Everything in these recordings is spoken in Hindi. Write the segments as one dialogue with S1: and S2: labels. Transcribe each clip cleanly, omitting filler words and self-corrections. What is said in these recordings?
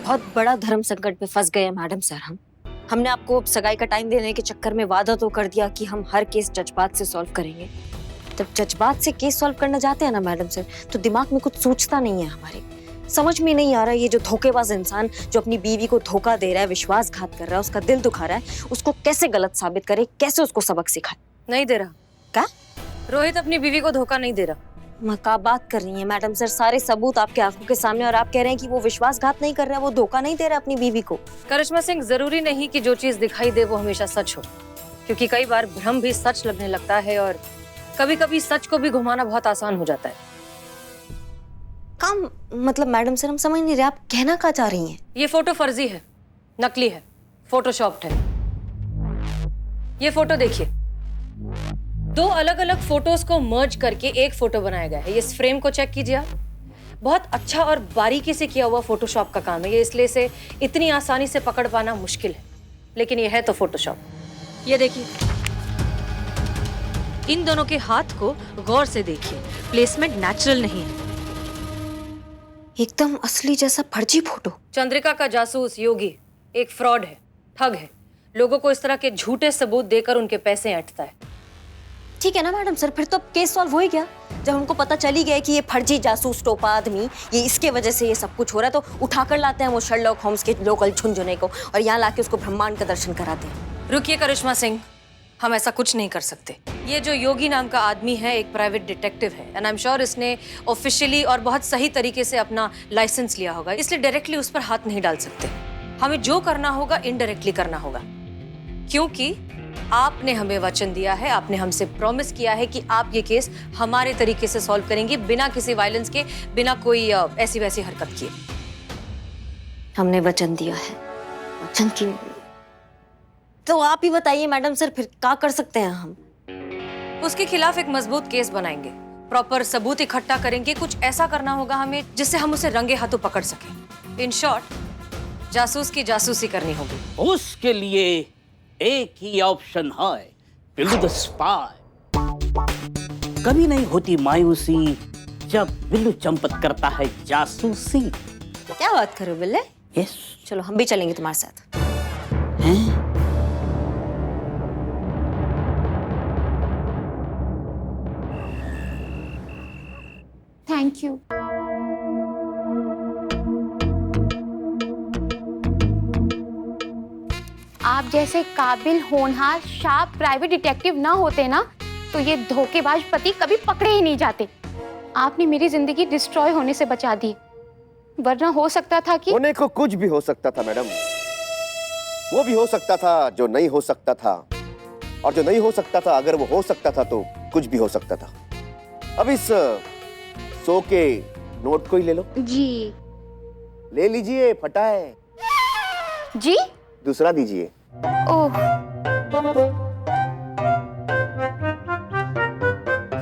S1: बहुत बड़ा धर्म संकट में फंस गए हैं मैडम सर। हमने आपको सगाई का टाइम देने के चक्कर में वादा तो कर दिया कि हम हर केस जज्बात से सॉल्व करेंगे। जब जज्बात से केस सॉल्व करना चाहते हैं ना मैडम सर, तो दिमाग में कुछ सोचता नहीं है हमारे। समझ में नहीं आ रहा ये जो धोखेबाज इंसान जो अपनी बीवी को धोखा दे रहा है, विश्वासघात कर रहा है, उसका दिल दुखा रहा है, उसको कैसे गलत साबित करे, कैसे उसको सबक सिखाए।
S2: नहीं दे रहा।
S1: क्या?
S2: रोहित अपनी बीवी को धोखा नहीं दे रहा।
S1: मैं क्या बात कर रही है मैडम सर, सारे सबूत आपके आंखों के सामने और आप कह रहे हैं कि वो विश्वासघात नहीं कर रहा है, वो धोखा नहीं दे रहा अपनी बीवी को।
S2: करिश्मा सिंह, जरूरी नहीं कि जो चीज दिखाई दे वो हमेशा सच हो, क्योंकि कई बार भ्रम भी सच लगने लगता है और कभी कभी सच को भी घुमाना बहुत आसान हो जाता है।
S1: काम मतलब मैडम सर हम समझ नहीं रहे आप कहना क्या चाह रही हैं।
S2: ये फोटो फर्जी है, नकली है, फोटोशॉप्ड है। ये फोटो देखिए, 2 अलग अलग फोटोज को मर्ज करके एक फोटो बनाया गया है। ये इस फ्रेम को चेक कीजिए आप, बहुत अच्छा और बारीकी से किया हुआ फोटोशॉप का काम है ये, इसलिए इसे इतनी आसानी से पकड़ पाना मुश्किल है, लेकिन ये है तो फोटोशॉप। ये देखिए, इन दोनों के हाथ को गौर से देखिए, प्लेसमेंट नेचुरल नहीं है,
S1: एकदम असली जैसा फर्जी फोटो।
S2: चंद्रिका का जासूस योगी एक फ्रॉड है, ठग है, लोगों को इस तरह के झूठे सबूत देकर उनके पैसे ऐंठता है।
S1: ठीक है ना मैडम सर, फिर तो केस सॉल्व हो ही गया। जब हमको पता चली गया कि ये फर्जी जासूस टोपा आदमी, ये इसके वजह से ये सब कुछ हो रहा है, तो उठाकर लाते हैं वो शर्लॉक होम्स के लोकल झुनझुने को और यहाँ लाके उसको ब्रह्मांड का दर्शन कराते हैं।
S2: रुकिए करिश्मा सिंह, हम ऐसा कुछ नहीं कर सकते। ये जो योगी नाम का आदमी है एक प्राइवेट डिटेक्टिव है, एंड आई एम श्योर इसने ऑफिशियली और बहुत सही तरीके से अपना लाइसेंस लिया होगा, इसलिए डायरेक्टली उस पर हाथ नहीं डाल सकते। हमें जो करना होगा इनडायरेक्टली करना होगा, क्योंकि आपने हमें वचन दिया है, आपने हमसे प्रॉमिस किया है कि आप ये केस हमारे तरीके से सॉल्व करेंगे, बिना किसी वायलेंस के, बिना कोई ऐसी वैसी हरकत किए।
S1: हमने वचन दिया है, वचन की तो आप ही बताइए मैडम सर, फिर क्या कर सकते हैं हम?
S2: उसके खिलाफ एक मजबूत केस बनाएंगे, प्रॉपर सबूत इकट्ठा करेंगे, कुछ ऐसा करना होगा हमें जिससे हम उसे रंगे हाथों पकड़ सकें। इन शॉर्ट, जासूस की जासूसी करनी होगी।
S3: उसके लिए एक ही ऑप्शन है, बिल्लू द स्पाई। कभी नहीं होती मायूसी जब बिल्लू चंपत करता है जासूसी।
S1: क्या बात कर रहे हो बिल्ले?
S3: यस।
S1: चलो हम भी चलेंगे तुम्हारे साथ।
S3: हैं?
S4: Thank you. आप जैसे काबिल, होनहार, शार्प प्राइवेट डिटेक्टिव ना होते ना, तो ये धोखेबाज पति कभी पकड़े ही नहीं जाते। आपने मेरी जिंदगी डिस्ट्रॉय होने से बचा दी, वरना हो सकता था कि
S5: होने को कुछ भी हो सकता था मैडम। वो भी हो सकता था जो नहीं हो सकता था, और जो नहीं हो सकता था अगर वो हो सकता था तो कुछ भी हो सकता था। अब इस 100 के नोट को ही ले लो।
S4: जी।
S5: ले लीजिए, फटा है।
S4: जी?
S5: दूसरा दीजिए।
S4: ओह,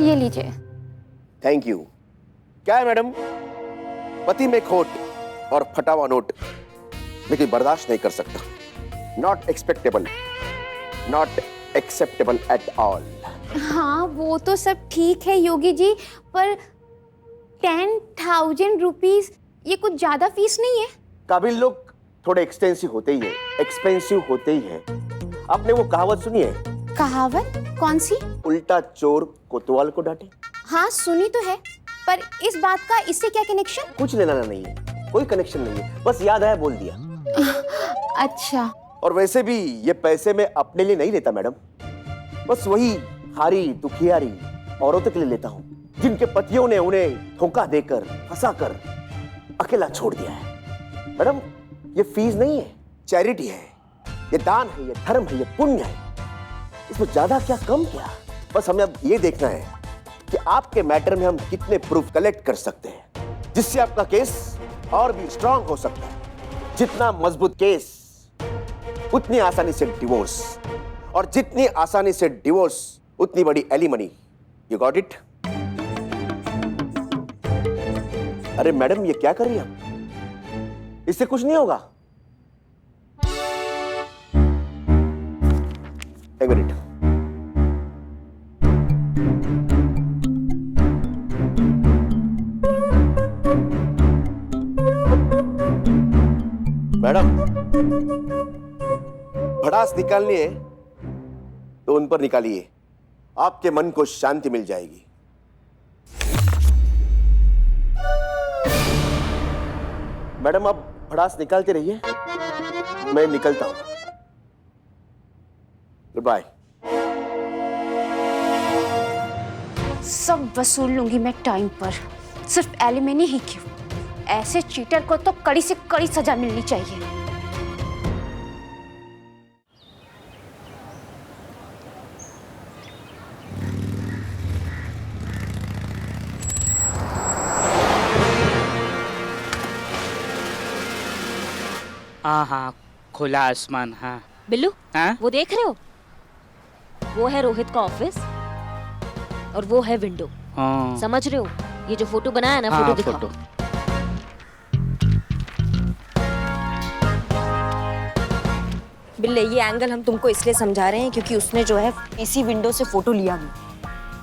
S4: ये लीजिए।
S5: Thank you. क्या है मैडम, पति में खोट और फटा हुआ नोट मैं कोई बर्दाश्त नहीं कर सकता। Not expectable, not acceptable at all.
S4: हाँ वो तो सब ठीक है योगी जी, पर 10,000 रुपीज ये कुछ ज्यादा फीस नहीं है?
S5: काबिल लोग थोड़े एक्सपेंसिव होते ही है, एक्सपेंसिव होते ही है। आपने वो कहावत सुनी है?
S4: कहावत कौन सी?
S5: उल्टा चोर कोतवाल को डांटे।
S4: हाँ सुनी तो है, पर इस बात का इससे क्या कनेक्शन?
S5: कुछ लेना नहीं है, कोई कनेक्शन नहीं है, बस याद आया बोल दिया।
S4: अच्छा।
S5: और वैसे भी ये पैसे मैं अपने लिए नहीं लेता मैडम, बस वही हारी दुखियारी औरतों के लिए लेता हूँ जिनके पतियों ने उन्हें धोखा देकर, फंसाकर अकेला छोड़ दिया है। मैडम ये फीस नहीं है, चैरिटी है, ये दान है, ये धर्म है, ये पुण्य है। इसमें ज्यादा क्या कम क्या, बस हमें अब ये देखना है कि आपके मैटर में हम कितने प्रूफ कलेक्ट कर सकते हैं जिससे आपका केस और भी स्ट्रांग हो सकता है। जितना मजबूत केस उतनी आसानी से डिवोर्स, और जितनी आसानी से डिवोर्स उतनी बड़ी एलिमनी। You got it? अरे मैडम ये क्या कर रही हैं? इससे कुछ नहीं होगा। एक मिनट। मैडम, भड़ास निकालनी है तो उन पर निकालिए, आपके मन को शांति मिल जाएगी। मैडम आप भड़ास निकालते रहिए, मैं निकलता हूं। Goodbye.
S4: सब वसूल लूंगी मैं टाइम पर, सिर्फ एलिमनी ही क्यों, ऐसे चीटर को तो कड़ी से कड़ी सजा मिलनी चाहिए।
S3: हाँ हाँ, खुला आसमान। हाँ
S1: बिल्लू,
S3: हाँ
S1: वो देख रहे हो? वो है रोहित का ऑफिस और वो है विंडो।
S3: हाँ
S1: समझ रहे हो? ये जो फोटो बनाया ना,
S3: हाँ,
S1: फोटो दिखाओ।
S3: फोटो।
S1: बिल्ले, ये एंगल हम तुमको इसलिए समझा रहे हैं क्योंकि उसने जो है इसी विंडो से फोटो लिया भी।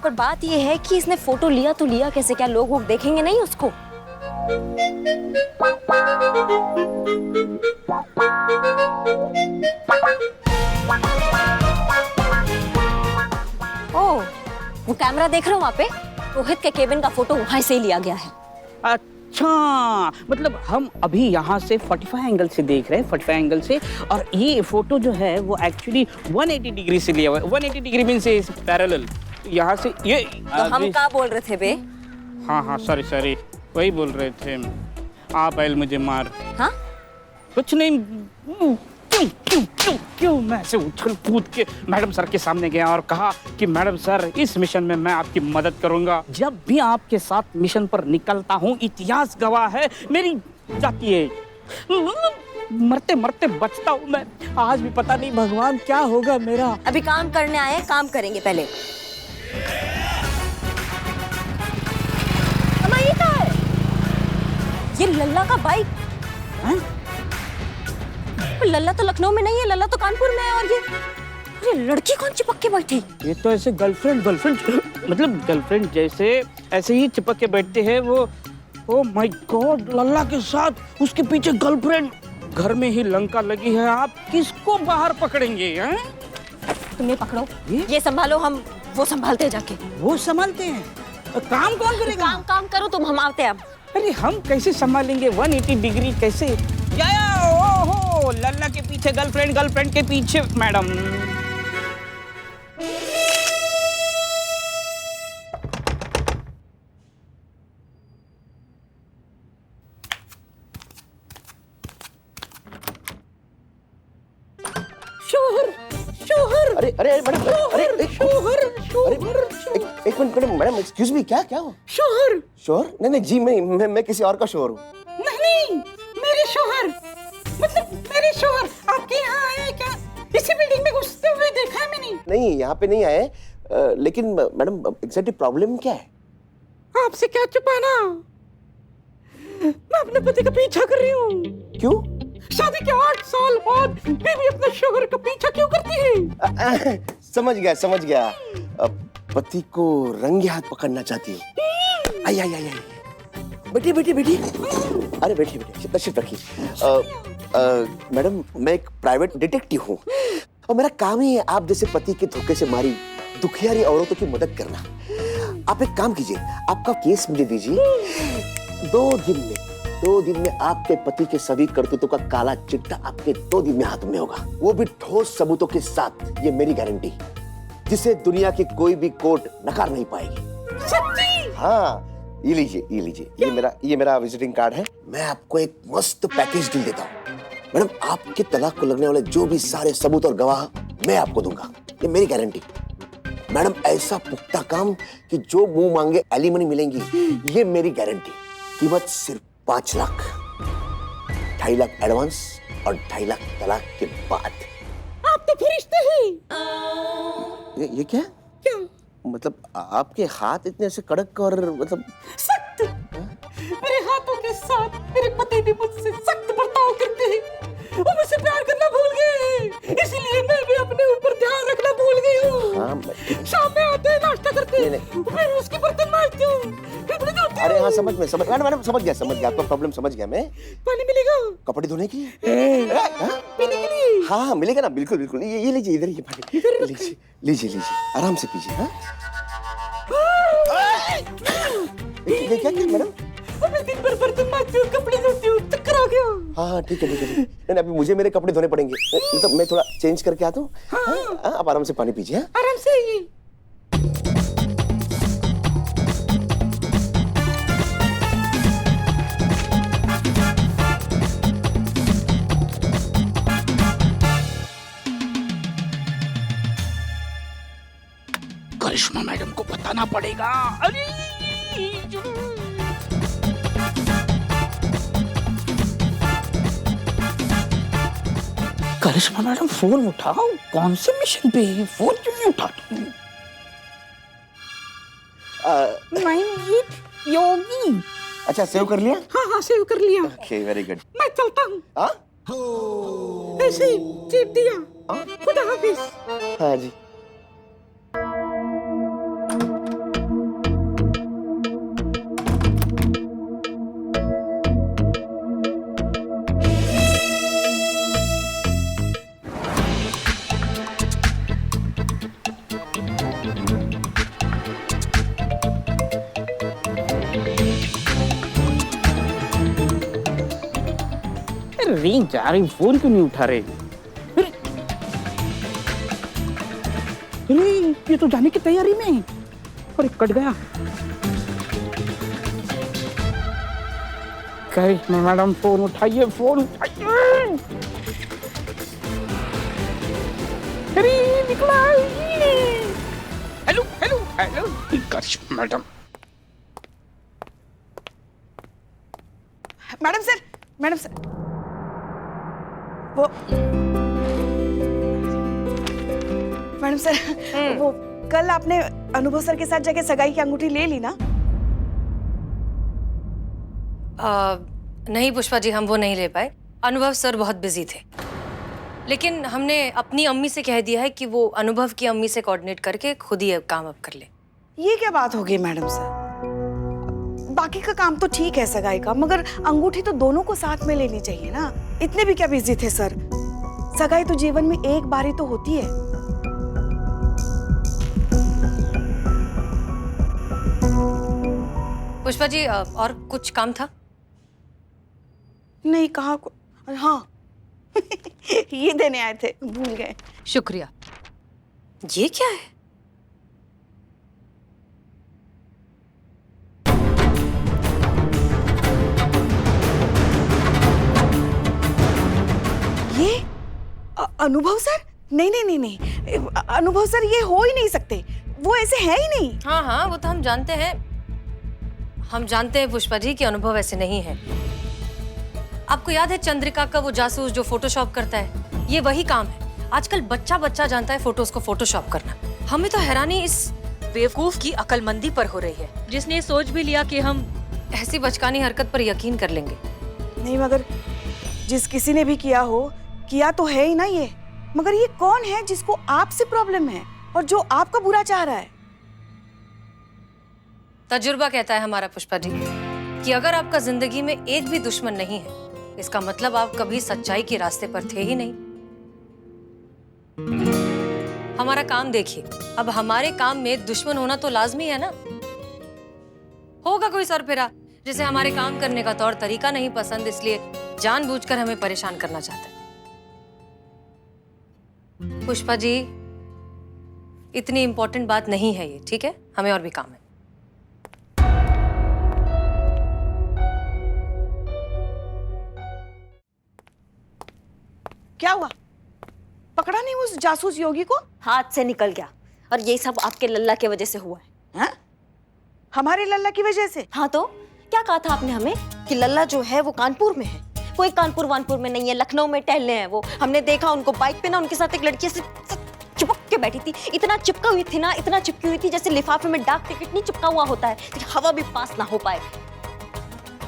S1: पर बात ये है कि इसने फोटो लिया तो लिया कैसे? क्या लोग वोग देखेंगे नहीं उसको? ओह, वो कैमरा देख रहे हो वहाँ पे? रोहित के केबिन का फोटो वहाँ से ही लिया गया है।
S3: अच्छा, मतलब हम अभी यहाँ से 45 एंगल से देख रहे हैं, 45 एंगल से, और ये फोटो जो है वो एक्चुअली 180 डिग्री से लिया हुआ है। 180 डिग्री मींस इज पैरेलल। यहाँ से ये
S1: तो हम क्या बोल रहे थे बे?
S3: हाँ हाँ, सॉरी सॉरी, वही बोल रहे थे आप। आयल मुझे मार।
S1: हाँ,
S3: कुछ नहीं। क्यों क्यों क्यों क्यों मैं ऐसे उछल कूद के मैडम सर के सामने गया और कहा कि मैडम सर, इस मिशन में मैं आपकी मदद करूंगा। जब भी आपके साथ मिशन पर निकलता हूँ, इतिहास गवाह है, मेरी जाती है, मरते मरते बचता हूँ मैं। आज भी पता नहीं भगवान क्या होगा मेरा।
S1: अभी काम करने आए हैं, काम करेंगे पहले। ये क्या है? ये लल्ला का बाइक।
S3: हाँ?
S1: लल्ला तो लखनऊ में नहीं है, लल्ला तो कानपुर में है। और ये लड़की कौन चिपक के बैठी?
S3: ये तो ऐसे गर्लफ्रेंड मतलब गर्लफ्रेंड जैसे ऐसे ही चिपक के बैठते हैं वो। ओ माय गॉड, लल्ला के साथ उसके पीछे गर्लफ्रेंड। घर में ही लंका लगी है, आप किसको बाहर पकड़ेंगे? हैं?
S1: तुम्हें पकड़ो, ये संभालो, हम वो संभालते हैं जाके।
S3: वो संभालते हैं, काम कौन करेगा?
S1: काम करो तुम, हम आते हैं अब।
S3: अरे हम कैसे संभालेंगे 180 डिग्री? कैसे? ओहो, लल्ला के पीछे गर्लफ्रेंड, गर्लफ्रेंड के पीछे मैडम। शोहर।
S5: अरे अरे मैडम, अरे शोहर। एक मिनट मैडम, एक्सक्यूज मी, क्या हो?
S3: शोहर।
S5: शोहर? नहीं जी, मैं किसी और का शोहर हूँ।
S3: नहीं, मेरे शोहर, मतलब मेरे शोहर आपके यहाँ आए क्या? इसी बिल्डिंग में घुसते हुए देखा है मैंने।
S5: नहीं, यहाँ पे नहीं आए, लेकिन मैडम एग्जैक्टली प्रॉब्लम क्या है?
S3: आपसे क्या छुपाना? मैं अपने पति का पीछा कर रही हूँ।
S5: क्यों?
S3: शादी के 8 साल बाद बीवी अपने शोहर का पीछा क्यों करती है?
S5: समझ गया। पति को रंगे हाथ पकड़ना चाहती हूँ। आई। बैठी। अरे बैठी, तशरीफ रखिए। मैडम, मैं एक प्राइवेट डिटेक्टिव हूँ और मेरा काम ही है आप जैसे पति के धोखे से मारी दुखियारी औरतों की मदद करना। आप एक काम कीजिए, आपका केस मुझे दीजिए। 2 दिन में आपके पति के सभी करतूतों का काला चिट्ठा आपके 2 दिन में हाथ में होगा, वो भी ठोस सबूतों के साथ। ये मेरी गारंटी, जिसे दुनिया की कोई भी कोर्ट नकार नहीं पाएगी।
S3: सच्ची?
S5: हाँ, ये लीजिए, ये मेरा विजिटिंग कार्ड है। मैं आपको एक मस्त पैकेज डील देता हूँ। मैडम, आपके तलाक को लगने वाले जो भी सारे सबूत और गवाह मैं आपको दूंगा, ये मेरी गारंटी। मैडम, ऐसा पुख्ता काम कि जो मुंह मांगे एलिमनी मिलेंगी, ये मेरी गारंटी। कीमत सिर्फ 5 लाख, 2.5 लाख एडवांस और 2.5 लाख तलाक के बाद।
S3: आप तो फरिश्ते हैं।
S5: ये क्या? मतलब आपके हाथ इतने ऐसे कड़क और मतलब
S3: सख्त। मेरे हाथों के साथ मेरे पति भी मुझसे सख्त बर्ताव करते हैं। वो मुझसे प्यार करना भूल गए, इसलिए मैं भी अपने ऊपर ध्यान रखना भूल गई हूँ।
S5: हाँ,
S3: शाम में आते हैं, नाश्ता करते हैं, फिर उसके बर्तन मांजती हूँ, फिर अपने जूते
S5: अरे हाँ समझ मैडम मैडम समझ गया आपका प्रॉब्लम समझ गया मैं।
S6: पानी मिलेगा?
S5: कपड़े धोने के लिए?
S6: पीने के लिए?
S5: हाँ मिलेगा ना, बिल्कुल बिल्कुल। ये लीजिए, इधर ये पानी लीजिए लीजिए, आराम से पीजिए। हाँ क्या मैडम?
S6: मैं दिन भर बर्तन मांजती हूँ, कपड़े धोती हूँ, चक्कर आ गया।
S5: हाँ ठीक है नहीं, अभी मुझे मेरे कपड़े धोने पड़ेंगे, मतलब मैं थोड़ा चेंज करके आता हूँ। हाँ आप आराम से पानी पीजिए।
S6: आराम से ही।
S3: करिश्मा मैडम को बताना पड़ेगा। अरे करिश्मा मैडम फोन उठाओ, कौन से मिशन पे है? फोन क्यों नहीं उठाती?
S6: नहीं योगी।
S5: अच्छा सेव कर लिया?
S6: हाँ सेव कर लिया।
S5: Okay very good.
S6: मैं चलता हूँ।
S5: हाँ
S6: ऐसे ही टिप दिया। खुदा हाफिज।
S5: हाँ जी।
S3: रिंग जा रही, फोन क्यों नहीं उठा रहे? अरे ये तो जाने की तैयारी में। अरे कट गया। करिश्मा मैडम फोन उठाइए, फोन उठाइए। अरे निकला। हेलो हेलो हेलो करिश्मा मैडम।
S6: मैडम सर वो मैडम सर वो कल आपने अनुभव सर के साथ जाके सगाई की अंगूठी ले ली ना?
S2: नहीं पुष्पा जी, हम वो नहीं ले पाए। अनुभव सर बहुत बिजी थे, लेकिन हमने अपनी अम्मी से कह दिया है कि वो अनुभव की अम्मी से कोऑर्डिनेट करके खुद ही काम अब कर ले।
S6: ये क्या बात होगी मैडम सर? बाकी का काम तो ठीक है सगाई का, मगर अंगूठी तो दोनों को साथ में लेनी चाहिए ना। इतने भी क्या बिजी थे सर? सगाई तो जीवन में एक बार ही तो होती है।
S2: पुष्पा जी और कुछ काम था?
S6: नहीं कहाँ को, हाँ ये देने आए थे, भूल गए।
S2: शुक्रिया। ये क्या है?
S6: ये अनुभव सर? नहीं, अनुभव सर ये हो ही नहीं सकते, वो ऐसे है ही नहीं।
S2: हाँ वो तो हम जानते हैं। हम जानते हैं पुष्पा जी कि अनुभव ऐसे नहीं है। आपको याद है चंद्रिका का वो जासूस जो फोटोशॉप करता है? ये वही काम है। आजकल बच्चा जानता है फोटोज को फोटोशॉप करना। हमें तो हैरानी इस बेवकूफ की अकलमंदी पर हो रही है, जिसने ये सोच भी लिया कि हम ऐसी बचकानी हरकत पर यकीन कर लेंगे।
S6: नहीं मगर जिस किसी ने भी किया तो है ही ना ये। मगर ये कौन है जिसको आपसे प्रॉब्लम है और जो आपका बुरा चाह रहा है?
S2: तजुर्बा कहता है हमारा पुष्पा जी कि अगर आपका जिंदगी में एक भी दुश्मन नहीं है, इसका मतलब आप कभी सच्चाई के रास्ते पर थे ही नहीं। हमारा काम देखिए, अब हमारे काम में दुश्मन होना तो लाजमी है ना। होगा कोई सरफिरा जिसे हमारे काम करने का तौर तरीका नहीं पसंद, इसलिए जानबूझकर हमें परेशान करना चाहता है। पुष्पा जी, इतनी इंपॉर्टेंट बात नहीं है ये, ठीक है? हमें और भी काम है।
S6: क्या हुआ? पकड़ा नहीं उस जासूस योगी को?
S1: हाथ से निकल गया, और ये सब आपके लल्ला की वजह से हुआ है।
S6: हाँ? हमारे लल्ला की वजह से?
S1: हाँ तो क्या कहा था आपने हमें कि लल्ला जो है वो कानपुर में है? कोई कानपुर वानपुर में नहीं है, लखनऊ में टहलने हैं वो। हमने देखा उनको बाइक पे ना, उनके साथ एक लड़की से चिपक के बैठी थी। इतना चिपका हुई थी ना, इतना चिपकी हुई थी जैसे लिफाफे में डाक टिकट नहीं चिपका हुआ होता है, कि हवा भी पास ना हो पाए।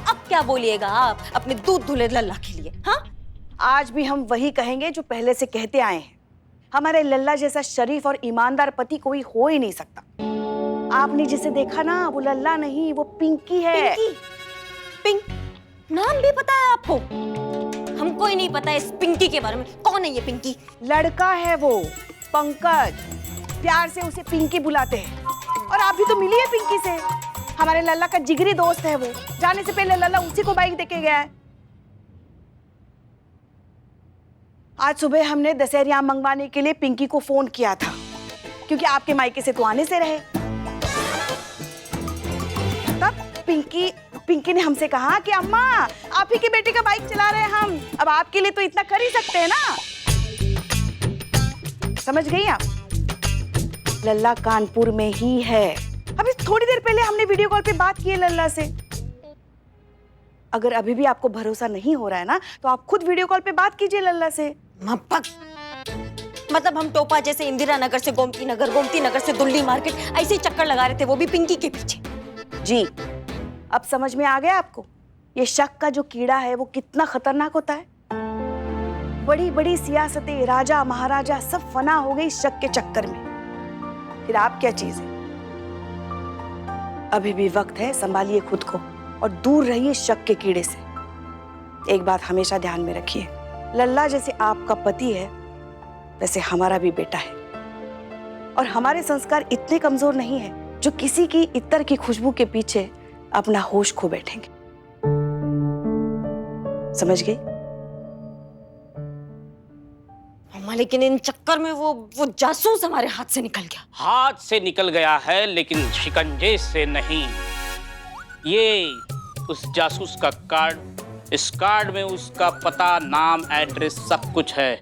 S1: अब क्या बोलिएगा आप अपने दूध धुले लल्ला के लिए? हाँ,
S6: आज भी हम वही कहेंगे जो पहले से कहते आए हैं। हमारे लल्ला जैसा शरीफ और ईमानदार पति कोई हो ही नहीं सकता। आपने जिसे देखा ना वो लल्ला नहीं, वो पिंकी है।
S1: पिंक नाम भी पता है आपको? हमको ही नहीं पता इस पिंकी के बारे में। कौन है ये पिंकी?
S6: लड़का है वो, पंकज। प्यार से उसे पिंकी बुलाते हैं। और आप भी तो मिली है पिंकी से। हमारे लल्ला का जिगरी दोस्त है वो। जाने से पहले लल्ला उसी को बाइक देके गया है। आज सुबह हमने दशहरी आम मंगवाने के लिए पिंकी को फोन किया था, क्योंकि आपके मायके से तो आने से रहे। तब पिंकी ने हमसे कहा कि अम्मा, आप ही के बेटे का बाइक चला रहे हैं हम, अब आपके लिए तो इतना कर ही सकते हैं ना। समझ गई आप? लल्ला कानपुर में ही है। अभी थोड़ी देर पहले हमने वीडियो कॉल पे बात की है लल्ला से। अगर अभी भी आपको भरोसा नहीं हो रहा है ना, तो आप खुद वीडियो कॉल पे बात कीजिए लल्ला से।
S1: मतलब हम टोपा जैसे इंदिरा नगर से गोमती नगर से दिल्ली मार्केट ऐसे ही चक्कर लगा रहे थे, वो भी पिंकी के पीछे।
S6: जी, अब समझ में आ गया आपको ये शक का जो कीड़ा है वो कितना खतरनाक होता है। बड़ी बड़ी सियासतें, राजा महाराजा सब फना हो गई शक के चक्कर में। फिर आप क्या चीज है? अभी भी वक्त है, संभालिए खुद को और दूर रहिए शक के कीड़े से। एक बात हमेशा ध्यान में रखिए, लल्ला जैसे आपका पति है वैसे हमारा भी बेटा है। और हमारे संस्कार इतने कमजोर नहीं है जो किसी की इत्र की खुशबू के पीछे अपना होश खो बैठेंगे। समझ गई?
S1: अम्मा, लेकिन इन चक्कर में वो जासूस हमारे हाथ से निकल गया।
S3: हाथ से निकल गया है लेकिन शिकंजे से नहीं। ये उस जासूस का कार्ड, इस कार्ड में उसका पता, नाम, एड्रेस सब कुछ है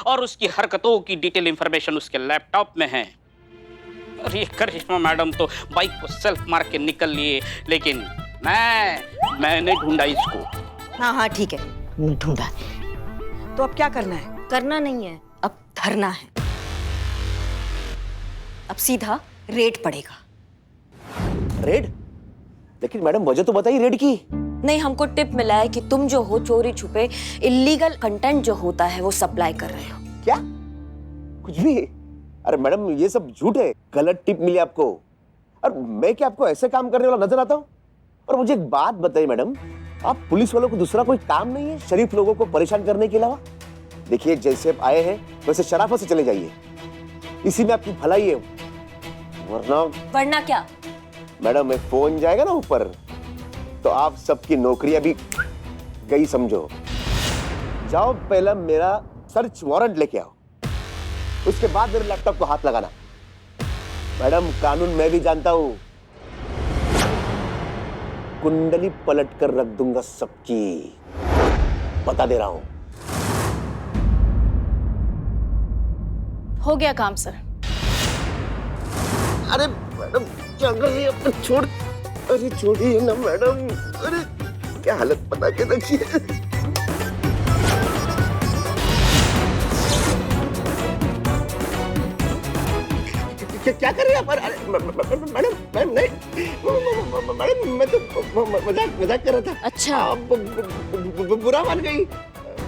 S3: और उसकी हरकतों की डिटेल इंफॉर्मेशन उसके लैपटॉप में है। और ये करिश्मा मैडम तो बाइक को सेल्फ मार के निकल लिए, लेकिन मैंने ढूंढा इसको।
S1: हाँ ठीक है, ढूंढा।
S6: तो अब क्या करना है?
S1: करना नहीं है, अब धरना है। अब सीधा रेड पड़ेगा।
S5: रेड? लेकिन मैडम वजह तो बताइए रेड की।
S1: नहीं, हमको टिप मिला है कि तुम जो हो चोरी छुपे इलीगल कंटेंट जो होता है वो सप्लाई कर रहे हो।
S5: क्या? कुछ भी? अरे मैडम ये सब झूठ है, गलत टिप मिली आपको। और मैं क्या आपको ऐसे काम करने वाला नजर आता हूँ? और मुझे एक बात बताइए मैडम, आप पुलिस वालों को दूसरा कोई काम नहीं है शरीफ लोगों को परेशान करने के अलावा? देखिए जैसे आप आए हैं वैसे शराफत से चले जाइए, इसी में आपकी भलाई है।
S1: वरना क्या?
S5: मैडम एक फोन जाएगा ना ऊपर तो आप सबकी नौकरियां भी गई समझो। जाओ पहला मेरा सर्च वारंट लेके आओ, उसके बाद मेरे लैपटॉप को हाथ लगाना। मैडम कानून मैं भी जानता हूं, कुंडली पलट कर रख दूंगा सबकी, बता दे रहा हूं।
S4: हो गया काम सर।
S5: अरे मैडम क्या कर रही है? छोड़, अरे छोड़िए ना मैडम। अरे क्या हालत बना के रखी है। क्या कर रही है? मैडम मैडम नहीं, मैडम मैं तो मजाक कर रहा था।
S1: अच्छा,
S5: आप बुरा मान गई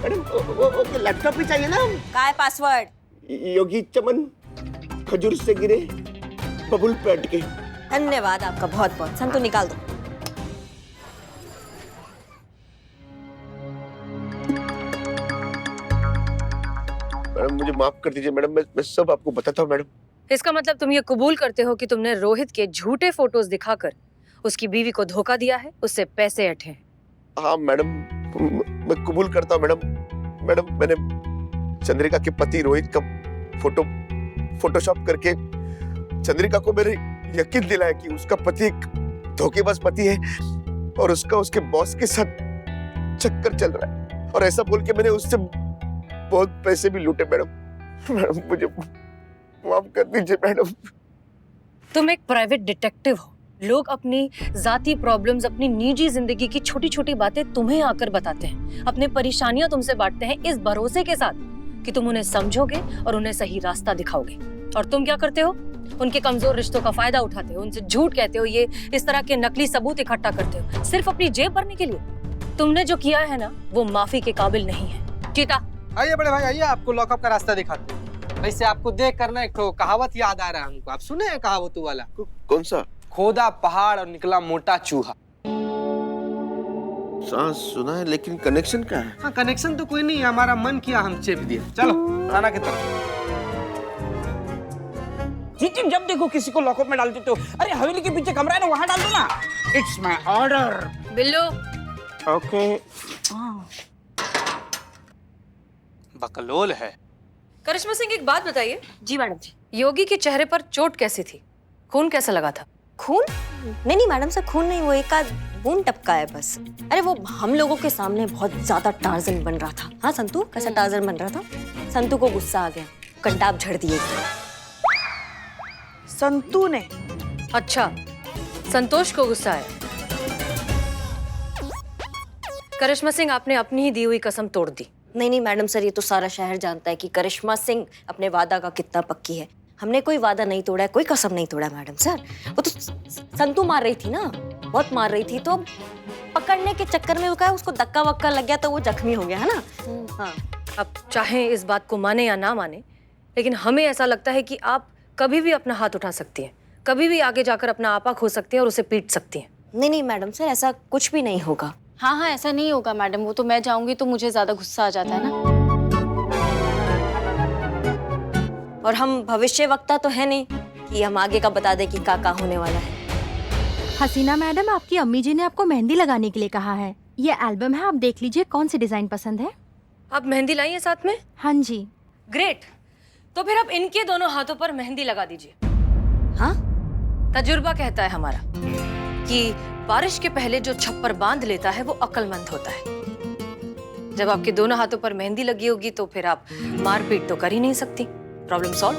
S5: मैडम। वो लैपटॉप भी चाहिए ना।
S1: क्या है पासवर्ड?
S5: योगी चमन खजूर से गिरे बबुल पेट के।
S1: धन्यवाद आपका बहुत बहुत। संतु निकाल दो।
S5: मैडम मुझे माफ कर दीजिए मैडम, मैं सब आपको बताता हूँ मैडम।
S2: इसका मतलब तुम ये कबूल करते हो कि तुमने रोहित के झूठे फोटोज दिखाकर उसकी बीवी को धोखा दिया है, उससे पैसे ऐंठे हैं।
S5: हाँ मैडम, मैं कबूल करता हूँ मैडम। मैडम मैंने चंद्रिका के पति रोहित का फोटोशॉप करके चंद्रिका को मेरे यकीन दिलाया कि उसका पति एक धोखेबाज पति है और उसका उसके बॉस के साथ चक्कर चल रहा है। और ऐसा बोल के मैंने उससे बहुत पैसे भी लूटे मैडम। मैडम मुझे माफ कर दीजिए मैडम।
S2: तुम एक प्राइवेट डिटेक्टिव हो। लोग अपनी जाती प्रॉब्लम्स, अपनी निजी जिंदगी की छोटी छोटी बातें तुम्हें आकर बताते हैं, अपने परेशानियां तुमसे बांटते हैं इस भरोसे के साथ कि तुम उन्हें समझोगे और उन्हें सही रास्ता दिखाओगे। और तुम क्या करते हो? उनके कमजोर रिश्तों का फायदा उठाते हो, उनसे झूठ कहते हो, ये इस तरह के नकली सबूत इकट्ठा करते हो सिर्फ अपनी जेब भरने के लिए। तुमने जो किया है ना वो माफी के काबिल नहीं है। चीता
S7: आइए बड़े भाई आइए, आपको लॉकअप का रास्ता दिखाते हैं। वैसे आपको देख कर ना एक तो कहावत याद आ रहा है हमको। आप सुने हैं कहावत वाला?
S5: कौन सा?
S7: खोदा पहाड़ और निकला मोटा चूहा।
S5: सांस सुना है, लेकिन कनेक्शन क्या है?
S7: हाँ, कनेक्शन तो कोई नहीं है, हमारा मन किया हम चेप दिया। चलो थाना की तरफ।
S3: जी जब देखो किसी को लॉकअप में डाल देते हो। अरे हवेली के पीछे कमरा है ना, वहां डाल दो ना। It's my order.
S2: Billu,
S3: okay.
S7: बकलोल है।
S2: करिश्मा सिंह एक बात बताइए,
S1: जी मैडम जी।
S2: योगी के चेहरे पर चोट कैसी थी? खून कैसा लगा था?
S1: खून? नहीं मैडम सर, खून नहीं, वो एक आध बूंद टपका है बस। अरे वो हम लोगों के सामने बहुत ज्यादा टार्जन बन रहा था। हाँ संतू, कैसा टार्जन बन रहा था? संतू को गुस्सा आ गया, कंटाप झड़ दिए।
S6: संतू ने?
S2: अच्छा, संतोष को गुस्सा आया। करिश्मा सिंह, आपने अपनी ही दी हुई कसम तोड़ दी।
S1: नहीं मैडम सर, ये तो सारा शहर जानता है कि करिश्मा सिंह अपने वादा का कितना पक्की है। हमने कोई वादा नहीं तोड़ा है, कोई कसम नहीं तोड़ा मैडम सर। वो तो संतू मार रही थी ना, बहुत मार रही थी, तो पकड़ने के चक्कर में उसका उसको धक्का वक्का लग गया तो वो जख्मी हो गया है ना। हाँ,
S2: अब चाहे इस बात को माने या ना माने, लेकिन हमें ऐसा लगता है कि आप कभी भी अपना हाथ उठा सकती हैं, कभी भी आगे जाकर अपना आपा खो सकती हैं और उसे पीट सकती हैं।
S1: नहीं मैडम सर, ऐसा कुछ भी नहीं होगा।
S4: हाँ, ऐसा नहीं होगा मैडम। वो तो मैं जाऊंगी तो मुझे ज्यादा गुस्सा आ जाता है ना।
S1: और हम भविष्य वक्ता तो है नहीं कि हम आगे का बता दें कि का होने वाला है।
S8: हसीना मैडम, आपकी अम्मी जी ने आपको मेहंदी लगाने के लिए कहा है। ये एल्बम है, आप देख लीजिए कौन सी डिजाइन पसंद है।
S2: आप मेहंदी लाई है साथ में?
S8: हाँ जी।
S2: ग्रेट, तो फिर आप इनके दोनों हाथों पर मेहंदी लगा दीजिए।
S1: हाँ?
S2: तजुर्बा कहता है हमारा कि बारिश के पहले जो छप्पर बांध लेता है वो अक्लमंद होता है। जब आपके दोनों हाथों पर मेहंदी लगी होगी तो फिर आप मारपीट तो कर ही नहीं सकती। Problem solve.